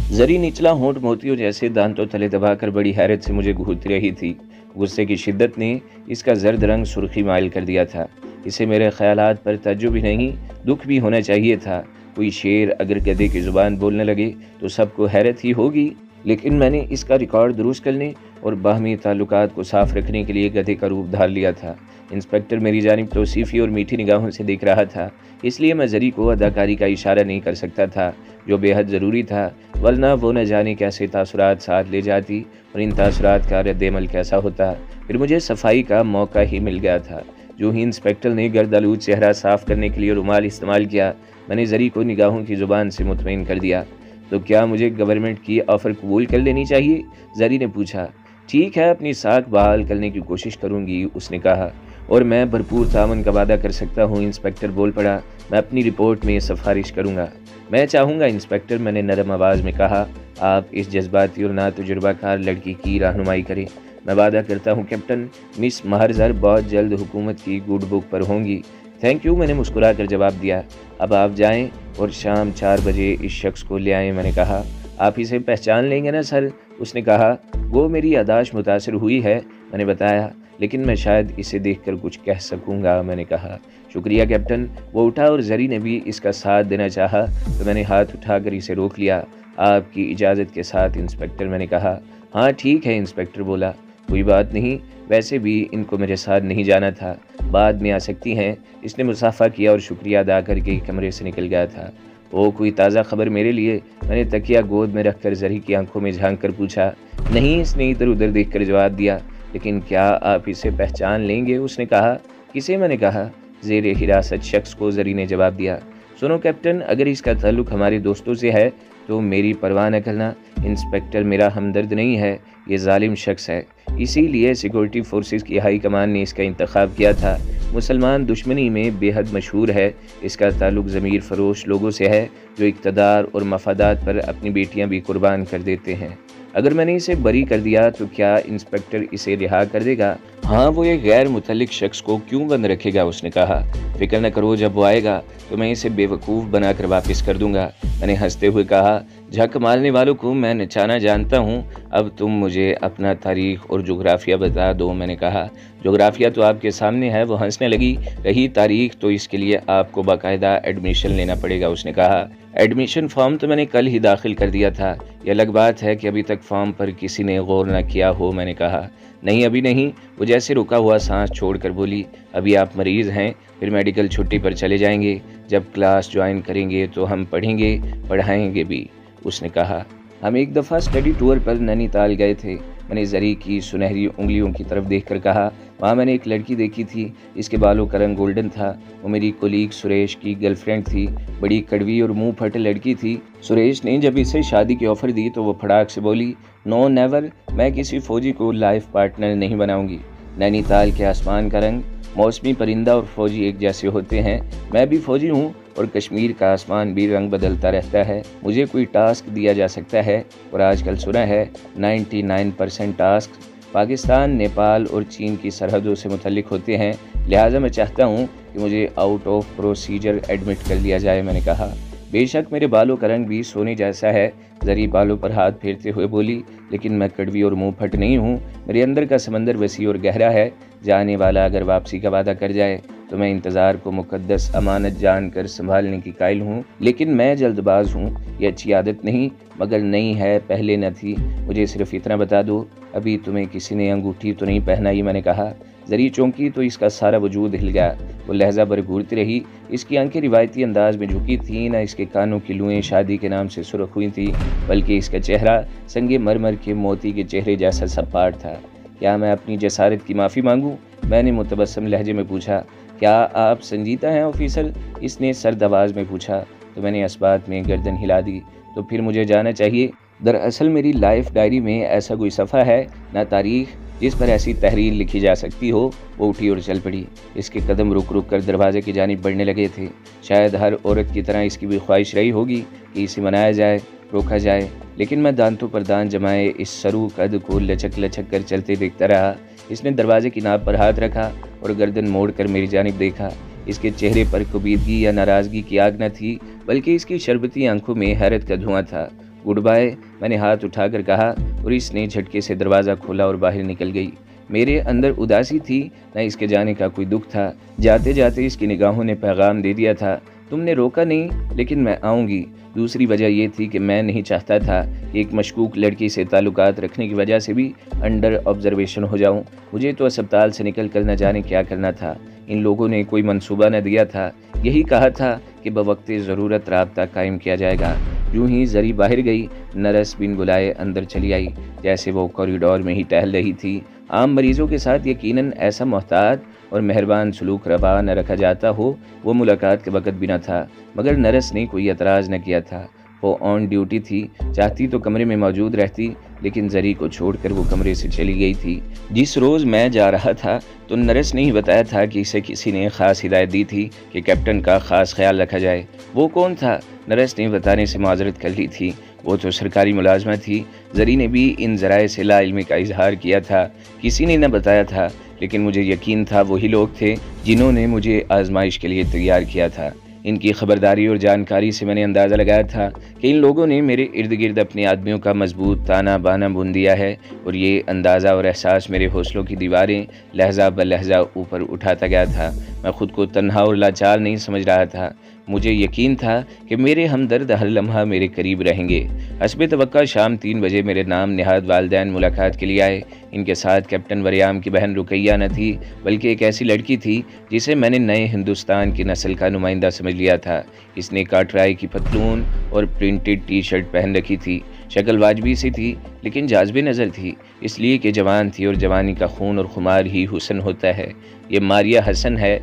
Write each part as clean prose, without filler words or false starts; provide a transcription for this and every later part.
जरी निचला होंठ मोतियों जैसे दांतों तले दबाकर बड़ी हैरत से मुझे घूरती रही थी। गुस्से की शिद्दत ने इसका जर्द रंग सुर्खी माइल कर दिया था। इसे मेरे ख्यालात पर तज्जुब ही नहीं, दुख भी होना चाहिए था। कोई शेर अगर गधे की जुबान बोलने लगे तो सबको हैरत ही होगी, लेकिन मैंने इसका रिकॉर्ड दुरुस्त करने और बाहमी ताल्लुकात को साफ रखने के लिए गधे का रूप धार लिया था। इंस्पेक्टर मेरी जानिब तौसीफ़ी और मीठी निगाहों से देख रहा था, इसलिए मैं जरी को अदाकारी का इशारा नहीं कर सकता था, जो बेहद ज़रूरी था, वरना वो न जाने कैसे तासुरात साथ ले जाती और इन तासुरात का रद्द-ए-अमल कैसा होता। फिर मुझे सफाई का मौका ही मिल गया था। जो ही इंस्पेक्टर ने गर्द-आलूद चेहरा साफ़ करने के लिए रुमाल इस्तेमाल किया, मैंने जरी को निगाहों की ज़ुबान से मुतमईन कर दिया। तो क्या मुझे गवर्नमेंट की ऑफ़र कबूल कर लेनी चाहिए? जरी ने पूछा। ठीक है, अपनी साख बहाल करने की कोशिश करूँगी, उसने कहा, और मैं भरपूर तावन का वादा कर सकता हूँ। इंस्पेक्टर बोल पड़ा। मैं अपनी रिपोर्ट में सिफारिश करूँगा। मैं चाहूँगा इंस्पेक्टर, मैंने नरम आवाज़ में कहा, आप इस जज्बाती और ना तजुर्बाकार लड़की की रहनुमाई करें। मैं वादा करता हूँ कैप्टन, मिस महरजर बहुत जल्द हुकूमत की गुड बुक पर होंगी। थैंक यू, मैंने मुस्कुरा कर जवाब दिया। अब आप जाएं और शाम 4 बजे इस शख्स को ले आएँ, मैंने कहा। आप इसे पहचान लेंगे ना सर? उसने कहा। वो मेरी यादाश्त मुतासर हुई है, मैंने बताया, लेकिन मैं शायद इसे देखकर कुछ कह सकूंगा, मैंने कहा। शुक्रिया कैप्टन। वो उठा और जरी ने भी इसका साथ देना चाहा तो मैंने हाथ उठाकर इसे रोक लिया। आपकी इजाज़त के साथ इंस्पेक्टर, मैंने कहा। हाँ ठीक है, इंस्पेक्टर बोला। कोई बात नहीं, वैसे भी इनको मेरे साथ नहीं जाना था, बाद में आ सकती हैं। इसने मुसाफा किया और शुक्रिया अदा करके कमरे से निकल गया था। ओ, कोई ताज़ा खबर मेरे लिए? मैंने तकिया गोद में रखकर जरी की आंखों में झांक कर पूछा। नहीं, इसने इधर उधर देखकर जवाब दिया। लेकिन क्या आप इसे पहचान लेंगे? उसने कहा। किसे? मैंने कहा। ज़ेरे हिरासत शख्स को, जरी ने जवाब दिया। सुनो कैप्टन, अगर इसका ताल्लुक हमारे दोस्तों से है तो मेरी परवाह न करना। इंस्पेक्टर मेरा हमदर्द नहीं है, ये जालिम शख्स है, इसीलिए सिक्योरिटी फोर्सेस की हाई कमान ने इसका इंतखाब किया था। मुसलमान दुश्मनी में बेहद मशहूर है। इसका ताल्लुक ज़मीर फरोश लोगों से है जो इक़्तिदार और मफादात पर अपनी बेटियां भी कुर्बान कर देते हैं। अगर मैंने इसे बरी कर दिया तो क्या इंस्पेक्टर इसे रिहा कर देगा? हाँ, वो ये गैर मुतल्लिक शख्स को क्यों बंद रखेगा? उसने कहा। फिक्र न करो, जब वो आएगा तो मैं इसे बेवकूफ़ बनाकर वापस कर दूंगा, मैंने हंसते हुए कहा। झक मारने वालों को मैं नचाना जानता हूँ। अब तुम मुझे अपना तारीख और जोग्राफिया बता दो, मैंने कहा। जोग्राफिया तो आपके सामने है, वो हंसने लगी। रही तारीख तो इसके लिए आपको बाकायदा एडमिशन लेना पड़ेगा, उसने कहा। एडमिशन फॉर्म तो मैंने कल ही दाखिल कर दिया था। यह अलग बात है कि अभी तक फॉर्म पर किसी ने गौर न किया हो, मैंने कहा। नहीं, अभी नहीं, वो जैसे रुका हुआ सांस छोड़कर बोली। अभी आप मरीज़ हैं, फिर मेडिकल छुट्टी पर चले जाएंगे। जब क्लास ज्वाइन करेंगे तो हम पढ़ेंगे, पढ़ाएंगे भी, उसने कहा। हम एक दफ़ा स्टडी टूर पर नैनीताल गए थे। मैंने जरी की सुनहरी उंगलियों की तरफ देखकर कहा। वहाँ मैंने एक लड़की देखी थी, इसके बालों का रंग गोल्डन था। वो मेरी कोलीग सुरेश की गर्लफ्रेंड थी। बड़ी कड़वी और मुंह फटे लड़की थी। सुरेश ने जब इसे शादी की ऑफ़र दी तो वो फटाक से बोली, नो नेवर, मैं किसी फ़ौजी को लाइफ पार्टनर नहीं बनाऊंगी। नैनीताल के आसमान का रंग, मौसमी परिंदा और फ़ौजी एक जैसे होते हैं। मैं भी फ़ौजी हूँ और कश्मीर का आसमान भी रंग बदलता रहता है। मुझे कोई टास्क दिया जा सकता है और आजकल सुना है 99% टास्क पाकिस्तान, नेपाल और चीन की सरहदों से मुतल्लिक होते हैं। लिहाजा मैं चाहता हूँ कि मुझे आउट ऑफ प्रोसीजर एडमिट कर लिया जाए, मैंने कहा। बेशक मेरे बालों का रंग भी सोने जैसा है, जरी बालों पर हाथ फेरते हुए बोली, लेकिन मैं कड़वी और मुंह फट नहीं हूँ। मेरे अंदर का समंदर वसी और गहरा है। जाने वाला अगर वापसी का वादा कर जाए तो मैं इंतज़ार को मुकद्दस अमानत जानकर संभालने की कायल हूँ, लेकिन मैं जल्दबाज हूँ। ये अच्छी आदत नहीं मगर नहीं है, पहले न थी। मुझे सिर्फ इतना बता दो, अभी तुम्हें किसी ने अंगूठी तो नहीं पहनाई, मैंने कहा। जरी चौंकी तो इसका सारा वजूद हिल गया। वो लहजा भर घूरती रही। इसकी आंखें रिवायती अंदाज में झुकी थीं, न इसके कानों की लुएं शादी के नाम से सुर्ख हुई थी, बल्कि इसका चेहरा संगे मरमर के मोती के चेहरे जैसा सपाट था। क्या मैं अपनी जसारत की माफ़ी मांगूं? मैंने मुतबस्सम लहजे में पूछा। क्या आप संजीदा हैं ऑफिसर? इसने सर्द आवाज़ में पूछा तो मैंने इस्बात में गर्दन हिला दी। तो फिर मुझे जाना चाहिए। दरअसल मेरी लाइफ डायरी में ऐसा कोई सफ़ा है, ना तारीख जिस पर ऐसी तहरीर लिखी जा सकती हो। वो उठी और चल पड़ी। इसके कदम रुक रुक कर दरवाजे की जानिब बढ़ने लगे थे। शायद हर औरत की तरह इसकी भी ख्वाहिश रही होगी कि इसे मनाया जाए, रोका जाए, लेकिन मैं दांतों पर दांत जमाए इस सरू कद को लचक लचक कर चलते देखता रहा। इसने दरवाजे की नाप पर हाथ रखा और गर्दन मोड़ कर मेरी जानिब देखा। इसके चेहरे पर कुबीदगी या नाराज़गी की आग न थी, बल्कि इसकी शरबती आंखों में हैरत का धुआं था। گڈ بائے، میں نے ہاتھ اٹھا کر کہا اور اس نے جھٹکے سے دروازہ کھولا اور باہر نکل گئی۔ میرے اندر اداسی تھی، نہ اس کے جانے کا کوئی دکھ تھا۔ جاتے جاتے اس کی نگاہوں نے پیغام دے دیا تھا، تم نے روکا نہیں لیکن میں آؤں گی۔ دوسری وجہ یہ تھی کہ میں نہیں چاہتا تھا کہ ایک مشکوک لڑکی سے تعلقات رکھنے کی وجہ سے بھی انڈر آبزرویشن ہو جاؤں۔ مجھے تو اسپتال سے نکل کر نہ جانے کیا کرنا تھا۔ ان لوگوں نے کوئی منصوبہ نہ دیا تھا، یہی کہا تھا کہ بوقت ضرورت رابطہ قائم کیا جائے گا۔ یوں ہی زری باہر گئی، نرس بن بلائے اندر چلی آئی، جیسے وہ کوریڈور میں ہی ٹہل رہی تھی۔ عام مریضوں کے ساتھ یقیناً ایسا محتاط اور مہربان سلوک روا نہ رکھا جاتا ہو، وہ ملاقات کے وقت بھی نہ تھا، مگر نرس نے کوئی اعتراض نہ کیا تھا۔ وہ آن ڈیوٹی تھی، چاہتی تو کمرے میں موجود رہتی، لیکن زری کو چھوڑ کر وہ کمرے سے چلی گئی تھی۔ جس روز میں جا رہا تھا تو نرس نے ہی بتایا تھا کہ اسے کسی نے خاص ہدایت دی تھی کہ کیپٹن کا خاص خیال رکھا جائے۔ وہ کون تھا؟ نرس نے بتانے سے معذرت کر لی تھی، وہ تو سرکاری ملازمہ تھی۔ زری نے بھی ان ذرائع سے لا علمی کا اظہار کیا تھا، کسی نے نہ بتایا تھا، لیکن مجھے یقین تھا وہی لوگ تھے جنہوں نے مجھے آزمائش کے لیے تیار کیا تھا۔ ان کی خبرداری اور جانکاری سے میں نے اندازہ لگایا تھا کہ ان لوگوں نے میرے ارد گرد اپنے آدمیوں کا مضبوط تانا بانا بن دیا ہے، اور یہ اندازہ اور احساس میرے حوصلوں کی دیواریں لہجہ بلہجہ اوپر اٹھاتا گیا تھا۔ میں خود کو تنہا اور لاچار نہیں سمجھ رہا تھا، مجھے یقین تھا کہ میرے ہمدرد ہر لمحہ میرے قریب رہیں گے۔ حسب توقع شام 3 بجے میرے نام نہاد والدین ملاقات کے لیے آئے۔ ان کے ساتھ کیپٹن وریام کی بہن رقیہ نہ تھی، بلکہ ایک ایسی لڑکی تھی جسے میں نے نئے ہندوستان کی نسل کا نمائندہ سمجھ لیا تھا۔ اس نے کاٹرائی کی پتلون اور پرنٹڈ ٹی شرٹ پہن رکھی تھی۔ شکل واجبی سی تھی، لیکن جاذب نظر تھی، اس لیے کہ جوان تھی، اور جوانی کا خون اور خمار ہی حسن ہوتا ہے۔ یہ ماریہ حسن ہے۔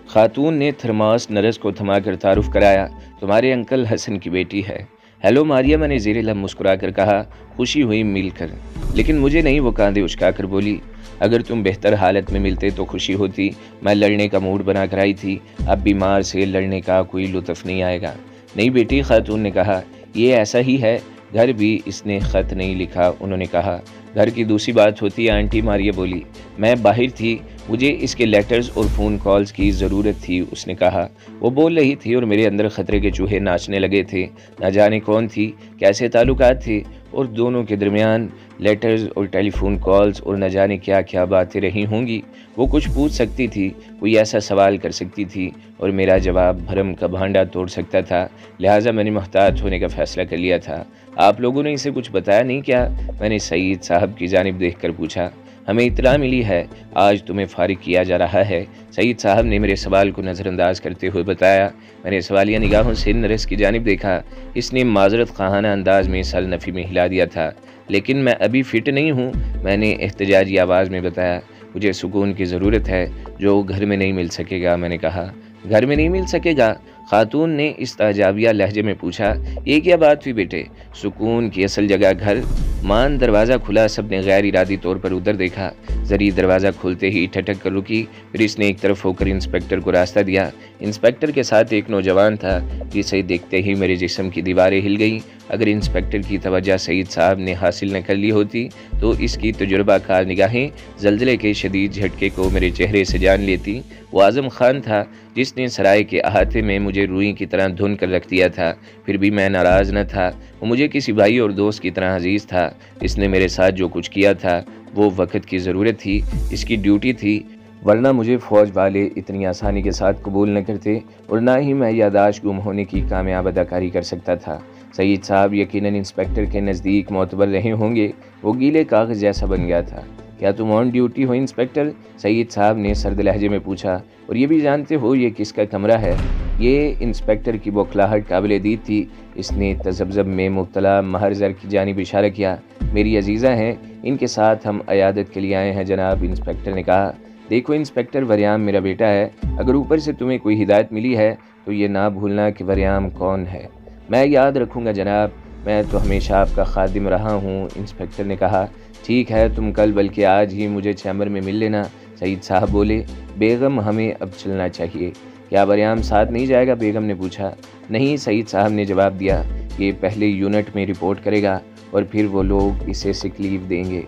خاتون نے تھرماس نرس کو تھما کر تعارف کرایا، تمہارے انکل حسن کی بیٹی ہے۔ ہیلو ماریہ، میں نے زیر لب مسکرا کر کہا، خوشی ہوئی مل کر۔ لیکن مجھے نہیں، وہ کاندھے اچکا کر بولی، اگر تم بہتر حالت میں ملتے تو خوشی ہوتی، میں لڑنے کا موڈ بنا کر آئی تھی، اب بیمار سے لڑنے کا کوئی لطف نہیں آئے گا۔ نہیں بیٹی، خاتون نے کہا، یہ ایسا ہی ہے، گھر بھی اس نے خط نہیں لکھا، انہوں نے کہا۔ گھر کی دوسری بات ہوتی ہے آنٹی، ماریہ بولی، میں باہر تھی، مجھے اس کے لیٹرز اور فون کالز کی ضرورت تھی، اس نے کہا۔ وہ بول رہی تھی اور میرے اندر خطرے کے چوہے ناچنے لگے تھے۔ نہ جانے کون تھی، کیسے تعلقات تھے، اور دونوں کے درمیان لیٹرز اور ٹیلی فون کالز، اور نہ جانے کیا کیا باتیں رہی ہوں گی۔ وہ کچھ پوچھ سکتی تھی، کوئی ایسا سوال کر سکتی تھی، اور میرا جواب بھرم کا بھانڈا توڑ سکتا تھا، لہٰذا میں نے محتاط ہونے کا فیصلہ کر لیا تھا۔ آپ لوگوں نے اسے کچھ بتایا نہیں کیا؟ میں نے سعید صاحب کی جانب دیکھ کر پوچھا۔ ہمیں اطلاع ملی ہے آج تمہیں فارغ کیا جا رہا ہے، سعید صاحب نے میرے سوال کو نظر انداز کرتے ہوئے بتایا۔ میں نے سوالیہ نگاہوں سے نرس کی جانب دیکھا، اس نے معذرت خواہانہ انداز میں سر نفی میں ہلا دیا تھا۔ لیکن میں ابھی فٹ نہیں ہوں، میں نے احتجاجی آواز میں بتایا، مجھے سکون کی ضرورت ہے جو گھر میں نہیں مل سکے گا، میں نے کہا۔ گھر میں نہیں مل سکے گا؟ خاتون نے استعجابیہ لہجے میں پوچھا، یہ کیا بات ہوئی بیٹے؟ سکون کی اصل جگہ گھر۔ مان دروازہ کھلا، سب نے غیر ارادی طور پر ادھر دیکھا۔ زری دروازہ کھولتے ہی ٹھٹک کر رکی، پھر اس نے ایک طرف ہو کر انسپیکٹر کو راستہ دیا۔ انسپیکٹر کے ساتھ ایک نوجوان تھا، جسے دیکھتے ہی میرے جسم کی دیواریں ہل گئیں۔ اگر انسپیکٹر کی توجہ سعید صاحب نے حاصل نہ کر لی ہوتی تو اس کی تجربہ کار نگاہیں زلزلے کے شدید جھٹکے کو میرے چہرے سے جان لیتی۔ وہ اعظم خان تھا، جس نے سرائے کے احاطے میں مجھے روئی کی طرح دھن کر رکھ دیا تھا، پھر بھی میں ناراض نہ تھا۔ وہ مجھے کسی بھائی اور دوست کی طرح عزیز تھا۔ اس نے میرے ساتھ جو کچھ کیا تھا وہ وقت کی ضرورت تھی، اس کی ڈیوٹی تھی، ورنہ مجھے فوج والے اتنی آسانی کے ساتھ قبول نہ کرتے، اور نہ ہی میں یادداشت گم ہونے کی کامیاب اداکاری کر سکتا تھا۔ سعید صاحب یقیناً انسپیکٹر کے نزدیک معتبر رہے ہوں گے، وہ گیلے کاغذ جیسا بن گیا تھا۔ کیا تم آن ڈیوٹی ہو انسپیکٹر؟ سعید صاحب نے سرد لہجے میں پوچھا، اور یہ بھی جانتے ہو یہ کس کا کمرہ ہے؟ یہ انسپیکٹر کی بوکھلاہٹ قابل دید تھی۔ اس نے تذبذب میں مبتلا مہر زر کی جانب اشارہ کیا۔ میری عزیزہ ہیں، ان کے ساتھ ہم عیادت کے لیے آئے ہیں جناب، انسپیکٹر نے کہا۔ دیکھو انسپیکٹر، وریام میرا بیٹا ہے، اگر اوپر سے تمہیں کوئی ہدایت ملی ہے تو یہ نہ بھولنا کہ وریام کون ہے۔ میں یاد رکھوں گا جناب، میں تو ہمیشہ آپ کا خادم رہا ہوں، انسپیکٹر نے کہا۔ ٹھیک ہے، تم کل بلکہ آج ہی مجھے چیمبر میں مل لینا، سعید صاحب بولے۔ بیگم، ہمیں اب چلنا چاہیے۔ کیا وریام ساتھ نہیں جائے گا؟ بیگم نے پوچھا۔ نہیں، سعید صاحب نے جواب دیا، یہ پہلے یونٹ میں رپورٹ کرے گا اور پھر وہ لوگ اسے سک لیو دیں گے۔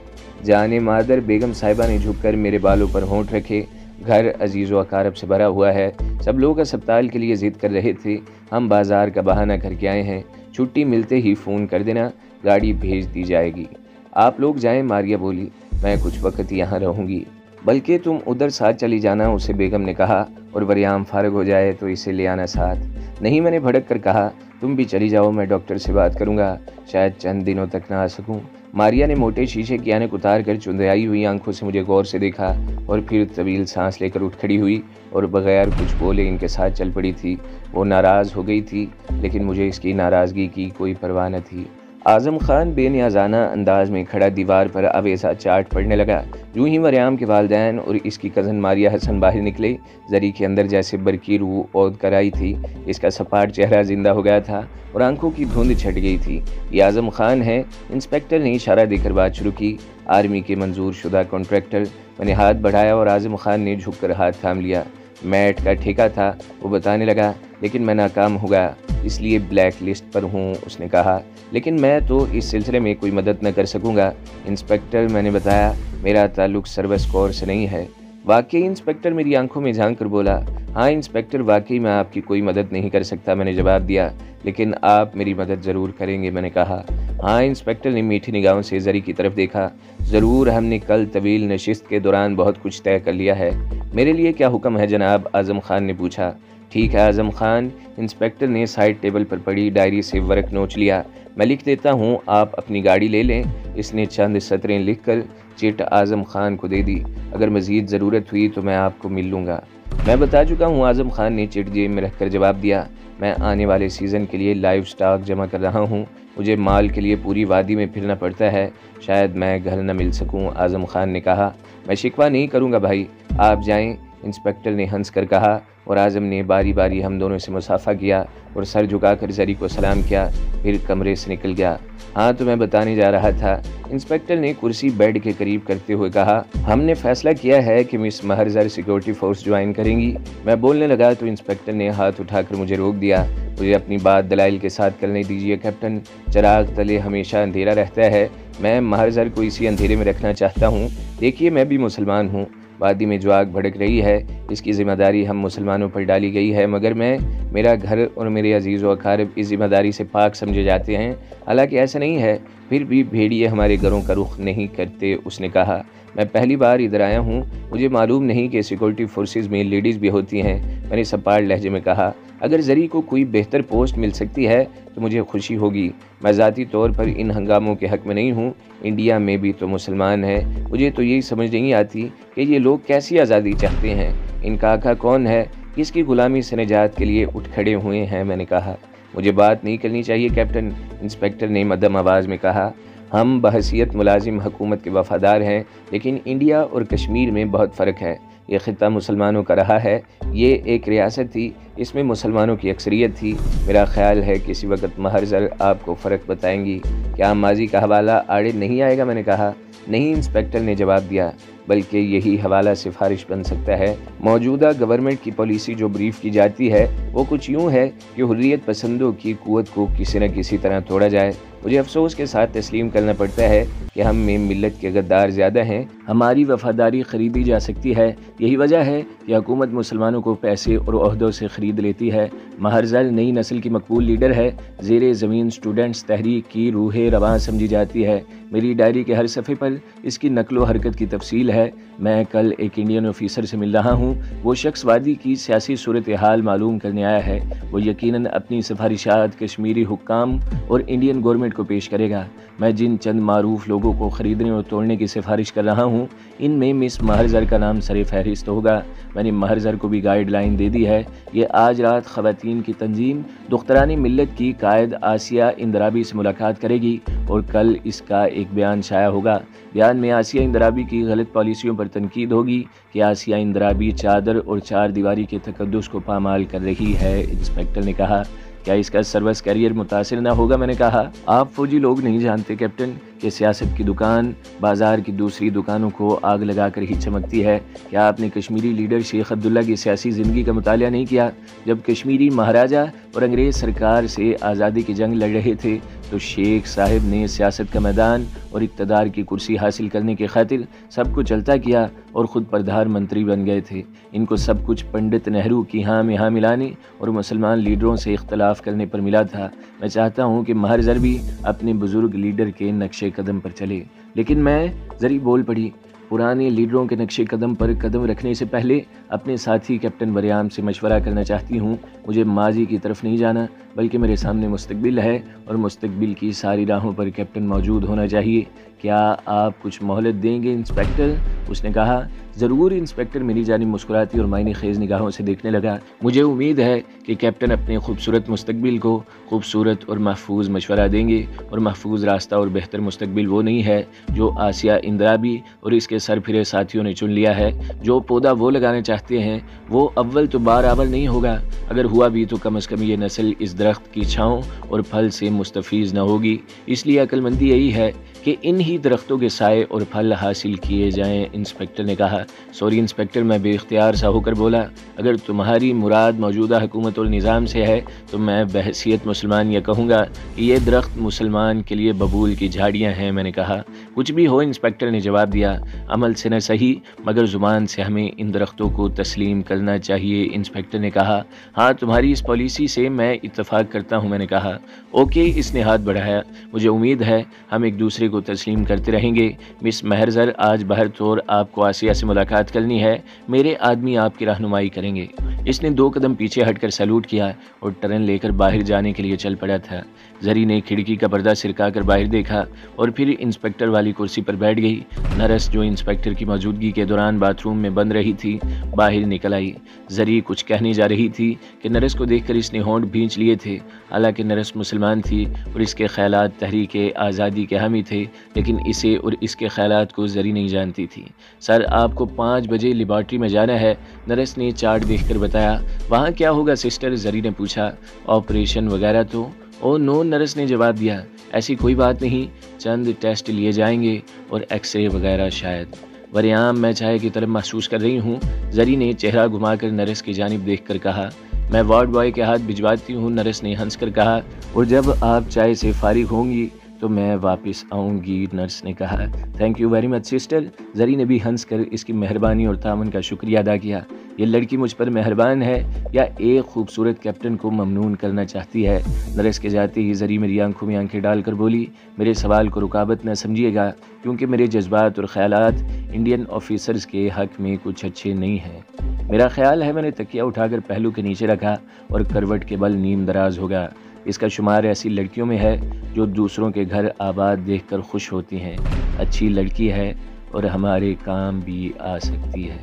جانے مادر، بیگم صاحبہ نے جھک کر میرے بالوں پر ہونٹ رکھے۔ گھر عزیز و اقارب سے بھرا ہوا ہے، سب لوگ اسپتال کے لیے ضد کر رہے تھے، ہم بازار کا بہانہ کر کے آئے ہیں، چھٹی ملتے ہی فون کر دینا۔ गाड़ी भेज दी जाएगी। आप लोग जाएं, मारिया बोली, मैं कुछ वक्त यहाँ रहूँगी। बल्कि तुम उधर साथ चली जाना, उसे बेगम ने कहा, और वरियाम फारग हो जाए तो इसे ले आना साथ। नहीं, मैंने भड़क कर कहा, तुम भी चली जाओ, मैं डॉक्टर से बात करूँगा, शायद चंद दिनों तक ना आ सकूँ। मारिया ने मोटे शीशे की ऐनक उतार कर चुंधियाई हुई आंखों से मुझे गौर से देखा और फिर तवील सांस लेकर उठ खड़ी हुई और बगैर कुछ बोले इनके साथ चल पड़ी थी। वो नाराज़ हो गई थी, लेकिन मुझे इसकी नाराज़गी की कोई परवाह न थी। आज़म खान बेनियाजाना अंदाज में खड़ा दीवार पर अवेसा चाट पढ़ने लगा। यूं ही मरियम के वालिदैन और इसकी कज़न मारिया हसन बाहर निकले। जरी के अंदर जैसे बरकी रूह ओद कर आई थी। इसका सपाट चेहरा जिंदा हो गया था और आंखों की धुंध छट गई थी। ये आज़म खान है, इंस्पेक्टर ने इशारा देकर बात शुरू की। आर्मी के मंजूर शुदा कॉन्ट्रैक्टर। मैंने हाथ बढ़ाया और आज़म खान ने झुककर हाथ थाम लिया। मैट का ठेका था, वो बताने लगा, लेकिन मैं नाकाम हो गया, इसलिए ब्लैक लिस्ट पर हूँ, उसने कहा। लेकिन मैं तो इस सिलसिले में कोई मदद न कर सकूँगा इंस्पेक्टर, मैंने बताया, मेरा ताल्लुक सर्विस कोर से नहीं है। वाकई? इंस्पेक्टर मेरी आंखों में झांक कर बोला। हाँ इंस्पेक्टर, वाकई मैं आपकी कोई मदद नहीं कर सकता, मैंने जवाब दिया, लेकिन आप मेरी मदद ज़रूर करेंगे, मैंने कहा। हाँ, इंस्पेक्टर ने मीठी निगाहों से जरी की तरफ देखा। ज़रूर, हमने कल तवील नशिस्त के दौरान बहुत कुछ तय कर लिया है। मेरे लिए क्या हुक्म है जनाब? आज़म खान ने पूछा। ठीक है आज़म खान, इंस्पेक्टर ने साइड टेबल पर पड़ी डायरी से वर्क नोच लिया। मैं लिख देता हूँ, आप अपनी गाड़ी ले लें। इसने चंद सतरें लिखकर चिट आज़म खान को दे दी। अगर मज़ीद ज़रूरत हुई तो मैं आपको मिल लूँगा। मैं बता चुका हूँ, आज़म खान ने चिट जेब में रखकर जवाब दिया। मैं आने वाले सीज़न के लिए लाइव स्टॉक जमा कर रहा हूँ। मुझे माल के लिए पूरी वादी में फिरना पड़ता है, शायद मैं घर न मिल सकूँ, आज़म खान ने कहा। मैं शिकवा नहीं करूँगा भाई, आप जाएं, इंस्पेक्टर ने हंस कर कहा और आज़म ने बारी बारी हम दोनों से मुसाफा किया और सर झुकाकर जरी को सलाम किया, फिर कमरे से निकल गया। हाँ तो मैं बताने जा रहा था, इंस्पेक्टर ने कुर्सी बेड के करीब करते हुए कहा, हमने फैसला किया है कि मिस महरजर सिक्योरिटी फोर्स ज्वाइन करेंगी। मैं बोलने लगा तो इंस्पेक्टर ने हाथ उठाकर मुझे रोक दिया। मुझे अपनी बात दलाइल के साथ करने दीजिए कैप्टन, चिराग तले हमेशा अंधेरा रहता है, मैं महरजर को इसी अंधेरे में रखना चाहता हूँ। देखिए मैं भी मुसलमान हूँ, वादी में जो आग भड़क रही है इसकी ज़िम्मेदारी हम मुसलमानों पर डाली गई है, मगर मेरा घर और मेरे अजीज़ व अकारिब इस ज़िम्मेदारी से पाक समझे जाते हैं। हालांकि ऐसा नहीं है, फिर भी भेड़िए हमारे घरों का रुख नहीं करते, उसने कहा। मैं पहली बार इधर आया हूँ, मुझे मालूम नहीं कि सिक्योरिटी फोर्सेस में लेडीज़ भी होती हैं, मैंने सपाट लहजे में कहा। अगर जरी को कोई बेहतर पोस्ट मिल सकती है तो मुझे खुशी होगी। मैं ज़ाती तौर पर इन हंगामों के हक़ में नहीं हूँ, इंडिया में भी तो मुसलमान हैं। मुझे तो यही समझ नहीं आती कि ये लोग कैसी आज़ादी चाहते हैं। इनका आका कौन है, किसकी ग़ुलामी से निजात के लिए उठ खड़े हुए हैं, मैंने कहा। मुझे बात नहीं करनी चाहिए कैप्टन, इंस्पेक्टर ने मध्यम आवाज़ में कहा। हम बहसीयत मुलाजिम हुकूमत के वफ़ादार हैं, लेकिन इंडिया और कश्मीर में बहुत फ़र्क है। ये ख़ित्ता मुसलमानों का रहा है, ये एक रियासत थी, इसमें मुसलमानों की अक्सरियत थी। मेरा ख्याल है किसी वक्त महरजर आपको फ़र्क बताएंगी। क्या माजी का हवाला आड़े नहीं आएगा, मैंने कहा। नहीं, इंस्पेक्टर ने जवाब दिया, बल्कि यही हवाला सिफारिश बन सकता है। मौजूदा गवर्नमेंट की पॉलिसी जो ब्रीफ की जाती है वो कुछ यूँ है कि हुर्रियत पसंदों की क़ुव्वत को किसी न किसी तरह तोड़ा जाए। मुझे अफसोस के साथ तस्लीम करना पड़ता है कि हम में मिल्लत के गद्दार ज़्यादा हैं, हमारी वफ़ादारी ख़रीदी जा सकती है। यही वजह है कि हुकूमत मुसलमानों को पैसे और ओहदों से ख़रीद लेती है। महरजल नई नस्ल की मकबूल लीडर है, ज़ेरे ज़मीन स्टूडेंट्स तहरीक की रूह रवां समझी जाती है। मेरी डायरी के हर सफ़े पर इसकी नकलो हरकत की तफसील है। मैं कल एक इंडियन ऑफिसर से मिल रहा हूँ, वो शख्स वादी की सियासी सूरत हाल मालूम करने आया है। वो यकीनन अपनी सिफारिशात कश्मीरी हुक्काम और इंडियन गवर्नमेंट को पेश करेगा। मैं जिन चंद मारूफ लोगों को ख़रीदने और तोड़ने की सिफारिश कर रहा हूँ, इनमें मिस महरजर का नाम सर फहरिस्त होगा। मैंने महरजर को भी गाइडलाइन दे दी है। ये आज रात ख़वातीन की तंजीम दुख्तरानी मिल्लत की कायद आसिया इंदराबी से मुलाकात करेगी और कल इसका एक बयान शाया होगा। बयान में आसिया इंदराबी की गलत पॉलिसियों पर तनकीद होगी कि आसिया इंदराबी चादर और चार दीवारी के तकद्दुस को पामाल कर रही है, इंस्पेक्टर ने कहा। क्या इसका सर्विस कैरियर मुतासिर ना होगा, मैंने कहा। आप फौजी लोग नहीं जानते कैप्टन कि सियासत की दुकान बाजार की दूसरी दुकानों को आग लगाकर ही चमकती है। क्या आपने कश्मीरी लीडर शेख अब्दुल्ला की सियासी ज़िंदगी का मुतालिया नहीं किया? जब कश्मीरी महाराजा और अंग्रेज़ सरकार से आज़ादी की जंग लड़ रहे थे تو شیخ صاحب نے سیاست کا میدان اور اقتدار کی کرسی حاصل کرنے کی خاطر سب کو چلتا کیا اور خود پردھان منتری بن گئے تھے۔ ان کو سب کچھ پنڈت نہرو کی ہاں میں ہاں ملانے اور مسلمان لیڈروں سے اختلاف کرنے پر ملا تھا۔ میں چاہتا ہوں کہ مہر بھی اپنے بزرگ لیڈر کے نقش قدم پر چلے، لیکن میں زری بول پڑی، پرانے لیڈروں کے نقش قدم پر قدم رکھنے سے پہلے اپنے ساتھی کیپٹن وریام سے مشورہ کرنا چاہتی ہوں۔ مجھے ماضی کی طرف نہیں جانا، بلکہ میرے سامنے مستقبل ہے اور مستقبل کی ساری راہوں پر کیپٹن موجود ہونا چاہیے۔ کیا آپ کچھ مہلت دیں گے انسپکٹر؟ اس نے کہا۔ ضرور، انسپکٹر میری جانب مسکراتی اور معنی خیز نگاہوں سے دیکھنے لگا۔ مجھے امید ہے کہ کیپٹن اپنے خوبصورت مستقبل کو خوبصورت اور محفوظ مشورہ دیں گے، اور محفوظ راستہ اور بہتر مستقبل وہ نہیں ہے جو آسیہ اندرابی اور اس کے سر پھرے ساتھیوں نے چن لیا ہے۔ جو پودا وہ لگانا چاہتے ہیں وہ اول تو برابر نہیں ہوگا، اگر ہوا بھی تو کم از کم یہ نسل اس درخت کی چھاؤں اور پھل سے مستفیض نہ ہوگی۔ اس لیے عقل مندی یہی ہے کہ ان ہی درختوں کے سائے اور پھل حاصل کیے جائیں۔ انسپکٹر نے کہا۔ سوری انسپکٹر، میں بے اختیار سا ہو کر بولا، اگر تمہاری مراد موجودہ حکومت اور نظام سے ہے تو میں بحیثیت مسلمان یہ کہوں گا کہ یہ درخت مسلمان کے لیے ببول کی جھاڑیاں ہیں۔ میں نے کہا۔ کچھ بھی ہو، انسپکٹر نے جواب دیا، عمل سے نہ صحیح مگر زبان سے ہمیں ان درختوں کو تسلیم کرنا چاہیے۔ انسپکٹر نے کہا۔ ہاں، تمہاری اس پالیسی سے میں اتفاق کرتا ہوں۔ میں نے کہا۔ اوکے، اس نے ہاتھ بڑھایا۔ مجھے امید ہے ہم ایک دوسرے کو تسلیم کرتے رہیں گے۔ مس مہرزر، آج بہر طور آپ کو آسیہ سے ملاقات کرنی ہے، میرے آدمی آپ کی رہنمائی کریں گے۔ اس نے 2 قدم پیچھے ہٹ کر سیلوٹ کیا اور ٹرن لے کر باہر جانے کے لیے چل پڑا تھا۔ زری نے کھڑکی کا پردہ سرکا کر باہر دیکھا اور پھر انسپکٹر والی کرسی پر بیٹھ گئی۔ نرس، جو انسپکٹر کی موجودگی کے دوران باتھ روم میں بند رہی تھی، باہر نکل آئی۔ زری کچھ کہنے جا رہی تھی کہ نرس کو دیکھ کر اس نے ہونٹ بھینچ لیے تھے۔ حالانکہ نرس مسلمان تھی اور اس کے خیالات تحریک آزادی کے حامی تھے، لیکن اسے اور اس کے خیالات کو زری نہیں جانتی تھی۔ سر، آپ کو 5 بجے لیبارٹری میں جانا ہے، نرس نے چارٹ دیکھ کر بتایا۔ وہاں کیا ہوگا سسٹر؟ زری نے پوچھا۔ آپریشن وغیرہ تو؟ او نو، نرس نے جواب دیا، ایسی کوئی بات نہیں، چند ٹیسٹ لیے جائیں گے اور ایکس رے وغیرہ شاید۔ وریام، میں چائے کی طلب محسوس کر رہی ہوں، زری نے چہرہ گھما کر نرس کی جانب دیکھ کر کہا۔ میں وارڈ بوائے کے ہاتھ بھجواتی ہوں، نرس نے ہنس کر کہا، اور جب آپ چائے سے فارغ ہوں گی تو میں واپس آؤں گی، نرس نے کہا۔ Thank you very much sister. زری نے بھی ہنس کر اس کی مہربانی اور تعاون کا شکریہ ادا کیا۔ یہ لڑکی مجھ پر مہربان ہے یا ایک خوبصورت کیپٹن کو ممنون کرنا چاہتی ہے؟ نرس کے جاتے ہی زری میری آنکھوں میں آنکھیں ڈال کر بولی، میرے سوال کو رکاوٹ نہ سمجھیے گا، کیونکہ میرے جذبات اور خیالات انڈین آفیسرز کے حق میں کچھ اچھے نہیں ہیں۔ میرا خیال ہے، میں نے تکیہ اٹھا کر پہلو کے نیچے رکھا اور کروٹ کے بل نیم دراز ہوگا، اس کا شمار ایسی لڑکیوں میں ہے جو دوسروں کے گھر آباد دیکھ کر خوش ہوتی ہیں۔ اچھی لڑکی ہے اور ہمارے کام بھی آ سکتی ہے۔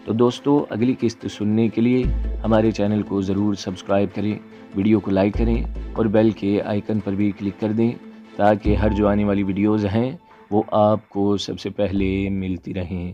تو دوستو، اگلی قسط سننے کے لیے ہمارے چینل کو ضرور سبسکرائب کریں، ویڈیو کو لائک کریں اور بیل کے آئیکن پر بھی کلک کر دیں تاکہ ہر جو آنے والی ویڈیوز ہیں وہ آپ کو سب سے پہلے ملتی رہیں۔